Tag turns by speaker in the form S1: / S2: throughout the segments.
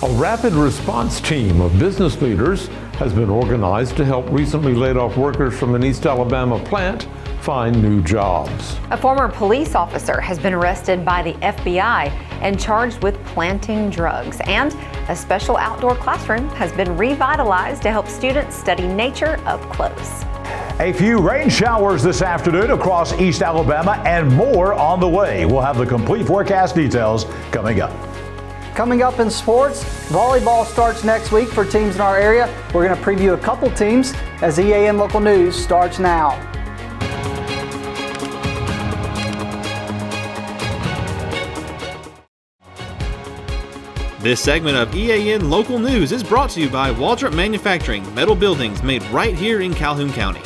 S1: A rapid response team of business leaders has been organized to help recently laid off workers from an East Alabama plant find new jobs.
S2: A former police officer has been arrested by the FBI and charged with planting drugs. And a special outdoor classroom has been revitalized to help students study nature up close.
S3: A few rain showers this afternoon across East Alabama and more on the way. We'll have the complete forecast details coming up.
S4: Coming up in sports, volleyball starts next week for teams in our area. We're going to preview a couple teams as EAN Local News starts now.
S5: This segment of EAN Local News is brought to you by Waldrop Manufacturing, metal buildings made right here in Calhoun County.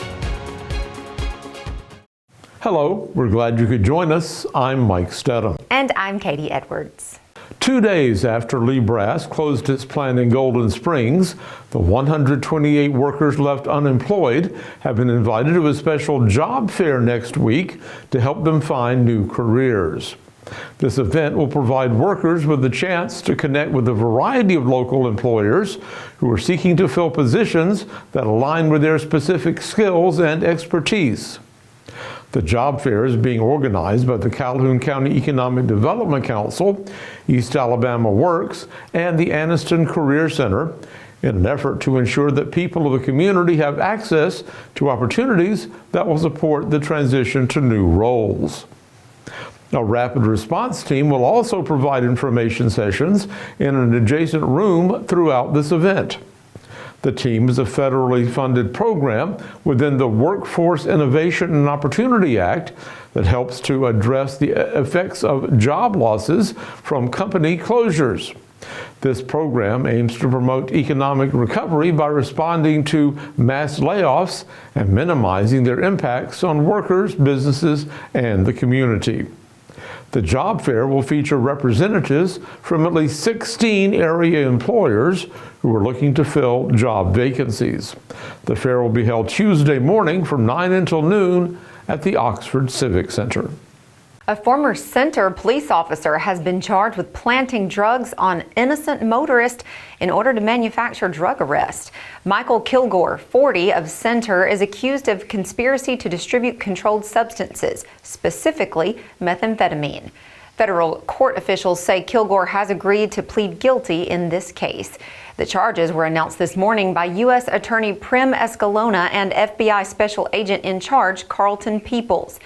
S1: Hello, we're glad you could join us. I'm Mike Stedham.
S2: And I'm Katie Edwards.
S1: 2 days after Lee Brass closed its plant in Golden Springs, the 128 workers left unemployed have been invited to a special job fair next week to help them find new careers. This event will provide workers with the chance to connect with a variety of local employers who are seeking to fill positions that align with their specific skills and expertise. The job fair is being organized by the Calhoun County Economic Development Council, East Alabama Works, and the Anniston Career Center in an effort to ensure that people of the community have access to opportunities that will support the transition to new roles. A rapid response team will also provide information sessions in an adjacent room throughout this event. The team is a federally funded program within the Workforce Innovation and Opportunity Act that helps to address the effects of job losses from company closures. This program aims to promote economic recovery by responding to mass layoffs and minimizing their impacts on workers, businesses, and the community. The job fair will feature representatives from at least 16 area employers who are looking to fill job vacancies. The fair will be held Tuesday morning from 9 until noon at the Oxford Civic Center.
S2: A former Center police officer has been charged with planting drugs on innocent motorists in order to manufacture drug arrest. Michael Kilgore, 40, of Center, is accused of conspiracy to distribute controlled substances, specifically methamphetamine. Federal court officials say Kilgore has agreed to plead guilty in this case. The charges were announced this morning by U.S. Attorney Prem Escalona and FBI Special Agent in charge Carlton Peoples.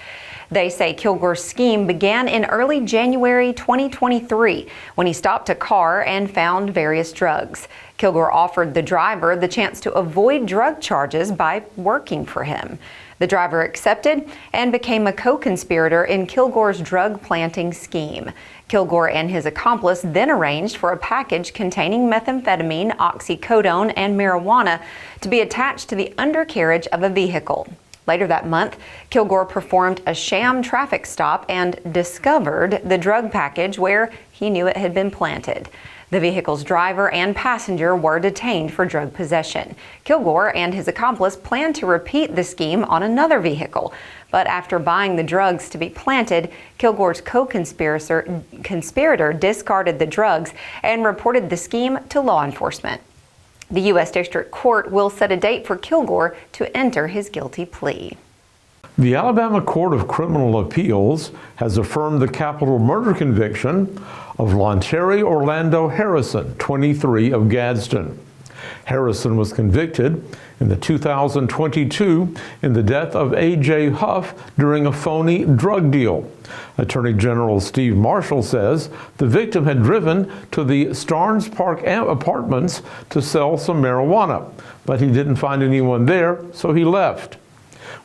S2: They say Kilgore's scheme began in early January 2023 when he stopped a car and found various drugs. Kilgore offered the driver the chance to avoid drug charges by working for him. The driver accepted and became a co-conspirator in Kilgore's drug planting scheme. Kilgore and his accomplice then arranged for a package containing methamphetamine, oxycodone, and marijuana to be attached to the undercarriage of a vehicle. Later that month, Kilgore performed a sham traffic stop and discovered the drug package where he knew it had been planted. The vehicle's driver and passenger were detained for drug possession. Kilgore and his accomplice planned to repeat the scheme on another vehicle, but after buying the drugs to be planted, Kilgore's co-conspirator discarded the drugs and reported the scheme to law enforcement. The U.S. District Court will set a date for Kilgore to enter his guilty plea.
S1: The Alabama Court of Criminal Appeals has affirmed the capital murder conviction of Lonterry Orlando Harrison, 23, of Gadsden. Harrison was convicted in the 2022 in the death of A.J. Huff during a phony drug deal. Attorney General Steve Marshall says the victim had driven to the Starnes Park apartments to sell some marijuana, but he didn't find anyone there, so he left.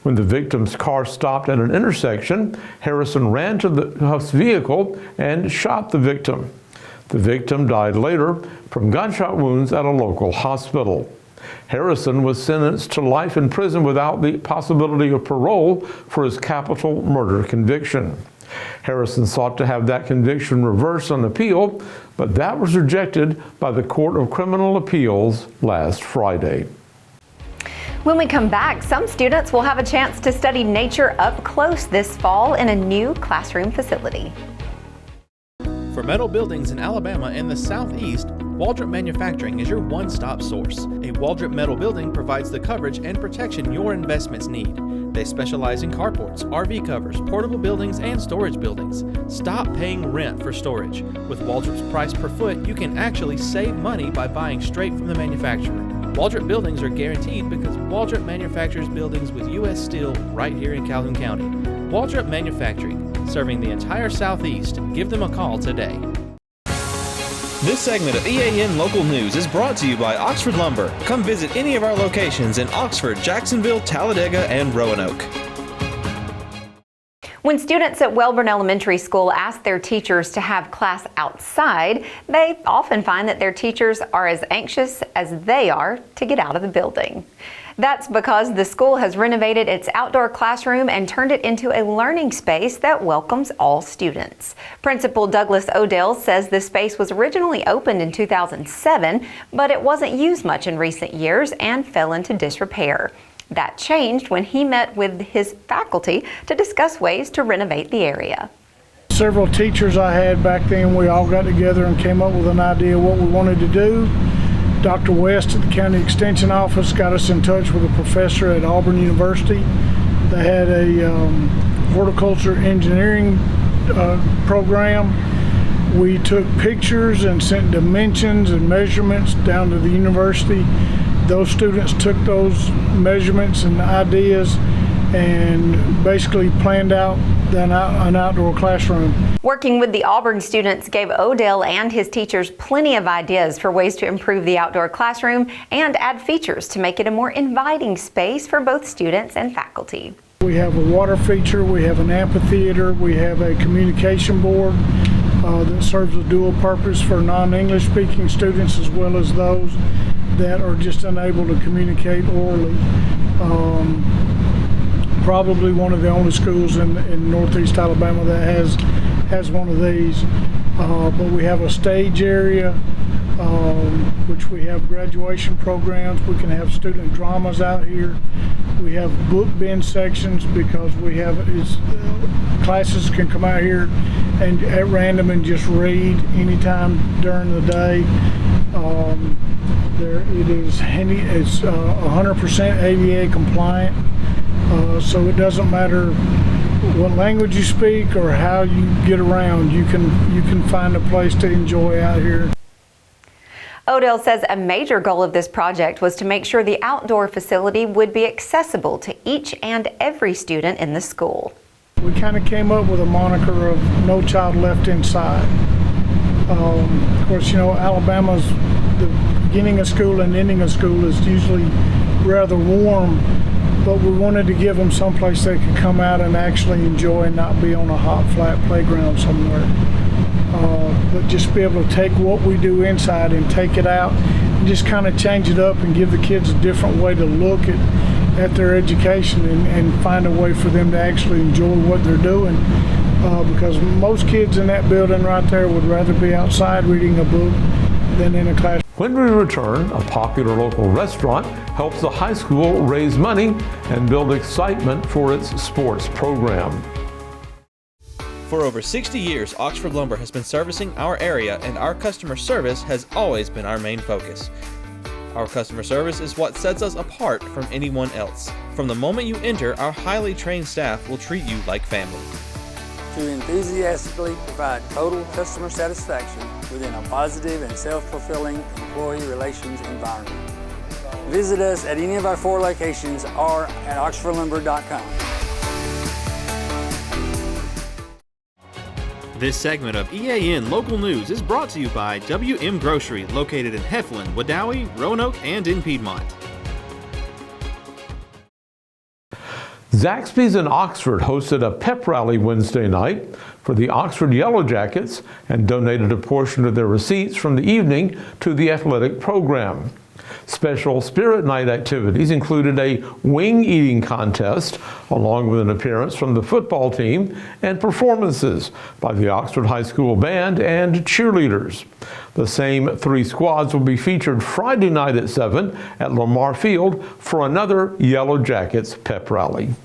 S1: When the victim's car stopped at an intersection, Harrison ran to the Huff's vehicle and shot the victim. The victim died later from gunshot wounds at a local hospital. Harrison was sentenced to life in prison without the possibility of parole for his capital murder conviction. Harrison sought to have that conviction reversed on appeal, but that was rejected by the Court of Criminal Appeals last Friday.
S2: When we come back, some students will have a chance to study nature up close this fall in a new classroom facility.
S5: For metal buildings in Alabama and the Southeast, Waldrop Manufacturing is your one-stop source. A Waldrop metal building provides the coverage and protection your investments need. They specialize in carports, RV covers, portable buildings, and storage buildings. Stop paying rent for storage. With Waldrop's price per foot, you can actually save money by buying straight from the manufacturer. Waldrop buildings are guaranteed because Waldrop manufactures buildings with U.S. steel right here in Calhoun County. Waldrop Manufacturing, serving the entire Southeast. Give them a call today. This segment of EAN Local News is brought to you by Oxford Lumber. Come visit any of our locations in Oxford, Jacksonville, Talladega, and Roanoke.
S2: When students at Welborn Elementary School ask their teachers to have class outside, they often find that their teachers are as anxious as they are to get out of the building. That's because the school has renovated its outdoor classroom and turned it into a learning space that welcomes all students. Principal Douglas Odell says the space was originally opened in 2007, but it wasn't used much in recent years and fell into disrepair. That changed when he met with his faculty to discuss ways to renovate the area.
S6: Several teachers I had back then, we all got together and came up with an idea of what we wanted to do. Dr. West at the County Extension Office got us in touch with a professor at Auburn University. They had a horticulture engineering program. We took pictures and sent dimensions and measurements down to the university. Those students took those measurements and ideas and basically planned out an outdoor classroom.
S2: Working with the Auburn students gave Odell and his teachers plenty of ideas for ways to improve the outdoor classroom and add features to make it a more inviting space for both students and faculty.
S6: We have a water feature, we have an amphitheater, we have a communication board that serves a dual purpose for non-English speaking students as well as those that are just unable to communicate orally. Probably one of the only schools in Northeast Alabama that has one of these. But we have a stage area, which we have graduation programs. We can have student dramas out here. We have book bin sections because we have classes can come out here and at random and just read anytime during the day. It's 100% ADA compliant. So it doesn't matter what language you speak or how you get around, you can find a place to enjoy out here.
S2: Odell says a major goal of this project was to make sure the outdoor facility would be accessible to each and every student in the school.
S6: We kind of came up with a moniker of No Child Left Inside. Of course, you know, Alabama's, the beginning of school and ending of school is usually rather warm, but we wanted to give them someplace they could come out and actually enjoy and not be on a hot, flat playground somewhere. But just be able to take what we do inside and take it out and just kind of change it up and give the kids a different way to look at their education and find a way for them to actually enjoy what they're doing. Because most kids in that building right there would rather be outside reading a book than in a classroom.
S1: When we return, a popular local restaurant helps the high school raise money and build excitement for its sports program.
S5: For over 60 years, Oxford Lumber has been servicing our area, and our customer service has always been our main focus. Our customer service is what sets us apart from anyone else. From the moment you enter, our highly trained staff will treat you like family.
S7: To enthusiastically provide total customer satisfaction within a positive and self-fulfilling employee relations environment. Visit us at any of our 4 locations or at oxfordlumber.com.
S5: This segment of EAN Local News is brought to you by WM Grocery, located in Heflin, Wadowee, Roanoke, and in Piedmont.
S1: Zaxby's in Oxford hosted a pep rally Wednesday night for the Oxford Yellow Jackets and donated a portion of their receipts from the evening to the athletic program. Special Spirit Night activities included a wing eating contest, along with an appearance from the football team and performances by the Oxford High School Band and cheerleaders. The same 3 squads will be featured Friday night at 7 at Lamar Field for another Yellow Jackets pep rally.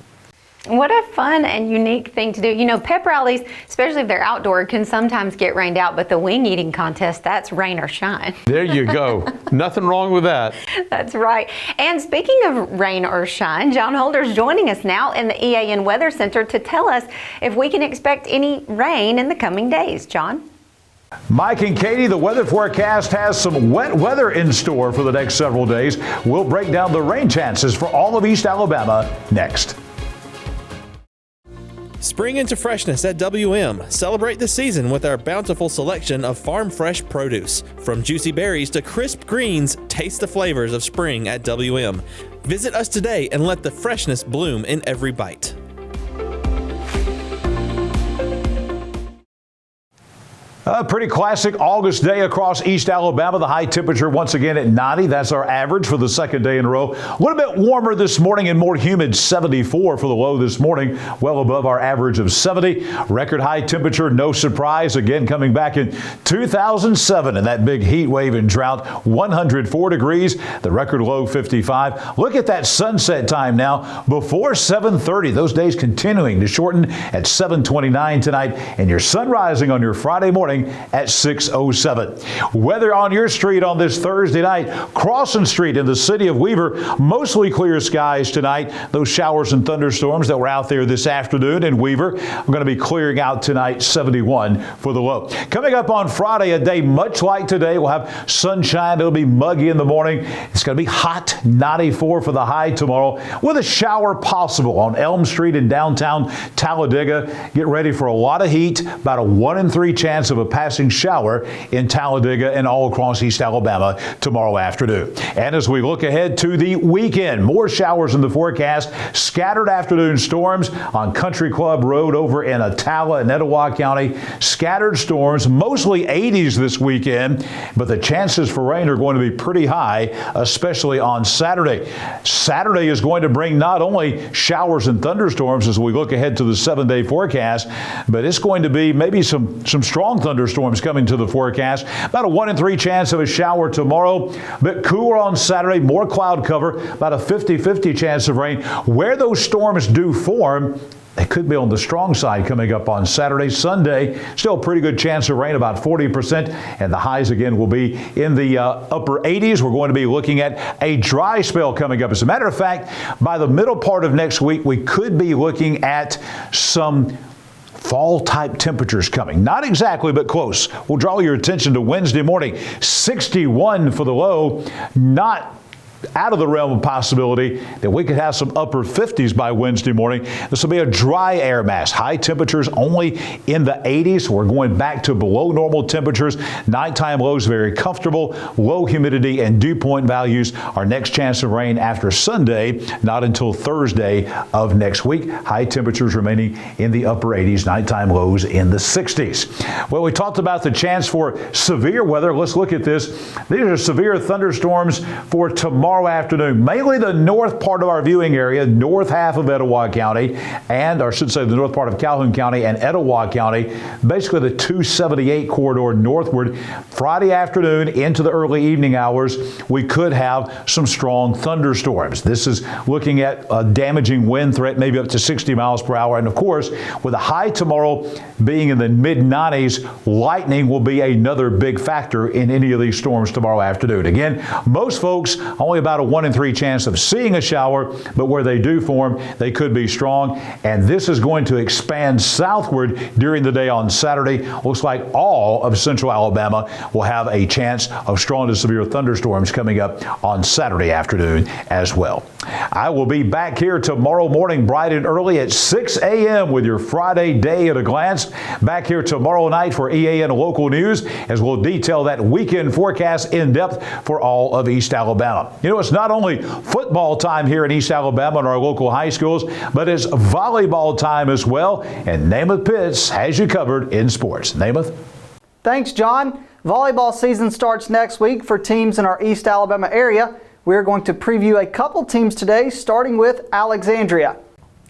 S2: What a fun and unique thing to do. You know, pep rallies, especially if they're outdoor, can sometimes get rained out, but the wing eating contest, that's rain or shine.
S1: There you go. Nothing wrong with that.
S2: That's right. And speaking of rain or shine, John Holder's joining us now in the EAN Weather Center to tell us if we can expect any rain in the coming days. John?
S3: Mike and Katie, the weather forecast has some wet weather in store for the next several days. We'll break down the rain chances for all of East Alabama next.
S5: Spring into freshness at WM. Celebrate the season with our bountiful selection of farm fresh produce. From juicy berries to crisp greens, taste the flavors of spring at WM. Visit us today and let the freshness bloom in every bite.
S3: A pretty classic August day across East Alabama. The high temperature once again at 90. That's our average for the second day in a row. A little bit warmer this morning and more humid, 74 for the low this morning, well above our average of 70. Record high temperature, no surprise, again coming back in 2007 in that big heat wave and drought, 104 degrees, the record low 55. Look at that sunset time now before 7:30. Those days continuing to shorten at 7:29 tonight, and your sun rising on your Friday morning at 6:07. Weather on your street on this Thursday night. Crossan Street in the city of Weaver, mostly clear skies tonight. Those showers and thunderstorms that were out there this afternoon in Weaver are going to be clearing out tonight, 71 for the low. Coming up on Friday, a day much like today. We'll have sunshine. It'll be muggy in the morning. It's going to be hot, 94 for the high tomorrow, with a shower possible on Elm Street in downtown Talladega. Get ready for a lot of heat, about a 1 in 3 chance of a passing shower in Talladega and all across East Alabama tomorrow afternoon. And as we look ahead to the weekend, more showers in the forecast, scattered afternoon storms on Country Club Road over in Attala and Etowah County. Scattered storms, mostly 80s this weekend, but the chances for rain are going to be pretty high, especially on Saturday. Saturday is going to bring not only showers and thunderstorms as we look ahead to the 7-day forecast, but it's going to be maybe some strong thunderstorms coming to the forecast. About a 1 in 3 chance of a shower tomorrow. A bit cooler on Saturday, more cloud cover, about a 50-50 chance of rain. Where those storms do form, they could be on the strong side coming up on Saturday. Sunday, still a pretty good chance of rain, about 40%, and the highs again will be in the upper 80s. We're going to be looking at a dry spell coming up. As a matter of fact, by the middle part of next week, we could be looking at some fall-type temperatures coming. Not exactly, but close. We'll draw your attention to Wednesday morning, 61 for the low. Not out of the realm of possibility that we could have some upper 50s by Wednesday morning. This will be a dry air mass. High temperatures only in the 80s. We're going back to below normal temperatures. Nighttime lows very comfortable. Low humidity and dew point values. Our next chance of rain after Sunday, not until Thursday of next week. High temperatures remaining in the upper 80s. Nighttime lows in the 60s. Well, we talked about the chance for severe weather. Let's look at this. These are severe thunderstorms for tomorrow afternoon, mainly the north part of our viewing area, north half of Etowah County, and, or I should say the north part of Calhoun County and Etowah County, basically the 278 corridor northward. Friday afternoon into the early evening hours, we could have some strong thunderstorms. This is looking at a damaging wind threat, maybe up to 60 miles per hour. And of course, with a high tomorrow being in the mid-90s, lightning will be another big factor in any of these storms tomorrow afternoon. Again, most folks only about a 1 in 3 chance of seeing a shower, but where they do form, they could be strong. And this is going to expand southward during the day on Saturday. Looks like all of central Alabama will have a chance of strong to severe thunderstorms coming up on Saturday afternoon as well. I will be back here tomorrow morning bright and early at 6 a.m. with your Friday day at a glance. Back here tomorrow night for EAN Local News as we'll detail that weekend forecast in depth for all of East Alabama. You know, it's not only football time here in East Alabama in our local high schools, but it's volleyball time as well. And Namath Pitts has you covered in sports. Namath?
S4: Thanks, John. Volleyball season starts next week for teams in our East Alabama area. We're going to preview a couple teams today, starting with Alexandria.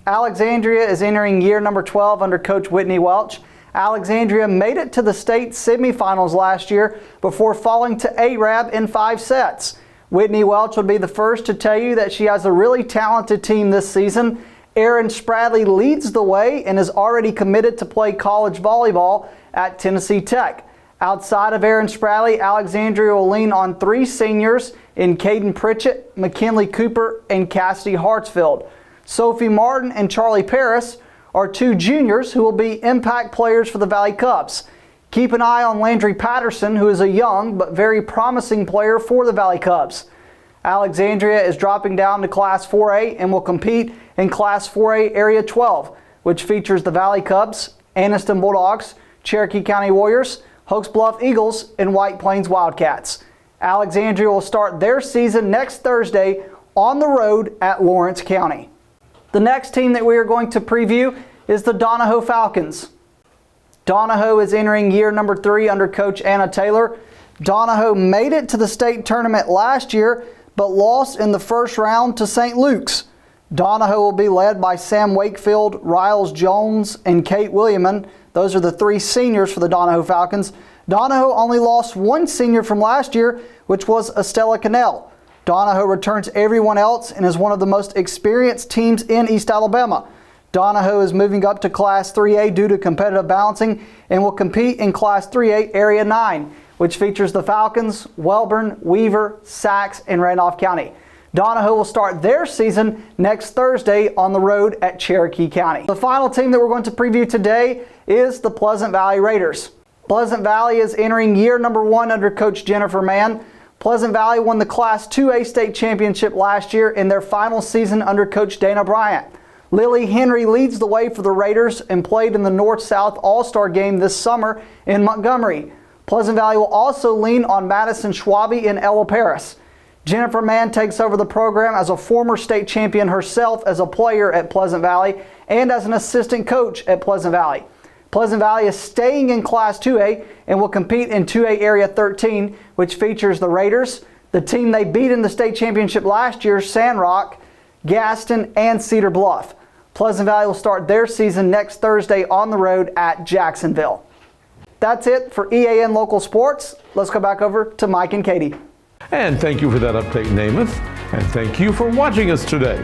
S4: Alexandria is entering year number 12 under Coach Whitney Welch. Alexandria made it to the state semifinals last year before falling to Arab in 5 sets. Whitney Welch would be the first to tell you that she has a really talented team this season, Aaron Spradley leads the way and is already committed to play college volleyball at Tennessee Tech. Outside of Aaron Spradley, Alexandria will lean on 3 seniors in Caden Pritchett, McKinley Cooper, and Cassidy Hartsfield. Sophie Martin and Charlie Paris are 2 juniors who will be impact players for the Valley Cubs. Keep an eye on Landry Patterson, who is a young but very promising player for the Valley Cubs. Alexandria is dropping down to Class 4A and will compete in Class 4A Area 12, which features the Valley Cubs, Anniston Bulldogs, Cherokee County Warriors, Hoax Bluff Eagles, and White Plains Wildcats. Alexandria will start their season next Thursday on the road at Lawrence County. The next team that we are going to preview is the Donahoe Falcons. Donahoe is entering year number 3 under Coach Anna Taylor. Donahoe made it to the state tournament last year, but lost in the first round to St. Luke's. Donahoe will be led by Sam Wakefield, Riles Jones, and Kate Williamson. Those are the 3 seniors for the Donahoe Falcons. Donahoe only lost 1 senior from last year, which was Estella Cannell. Donahoe returns everyone else and is one of the most experienced teams in East Alabama. Donahoe is moving up to Class 3A due to competitive balancing and will compete in Class 3A Area 9, which features the Falcons, Welborn, Weaver, Saxe, and Randolph County. Donahoe will start their season next Thursday on the road at Cherokee County. The final team that we're going to preview today is the Pleasant Valley Raiders. Pleasant Valley is entering year number 1 under Coach Jennifer Mann. Pleasant Valley won the Class 2A state championship last year in their final season under Coach Dana Bryant. Lily Henry leads the way for the Raiders and played in the North-South All-Star game this summer in Montgomery. Pleasant Valley will also lean on Madison Schwabe and Ella Paris. Jennifer Mann takes over the program as a former state champion herself as a player at Pleasant Valley and as an assistant coach at Pleasant Valley. Pleasant Valley is staying in Class 2A and will compete in 2A Area 13, which features the Raiders, the team they beat in the state championship last year, Sandrock, Gaston, and Cedar Bluff. Pleasant Valley will start their season next Thursday on the road at Jacksonville. That's it for EAN Local Sports. Let's go back over to Mike and Katie.
S1: And thank you for that update, Namath. And thank you for watching us today.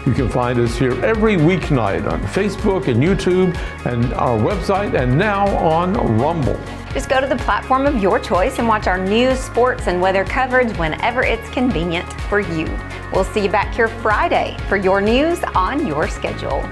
S1: You can find us here every weeknight on Facebook and YouTube and our website and now on Rumble.
S2: Just go to the platform of your choice and watch our news, sports, and weather coverage whenever it's convenient for you. We'll see you back here Friday for your news on your schedule.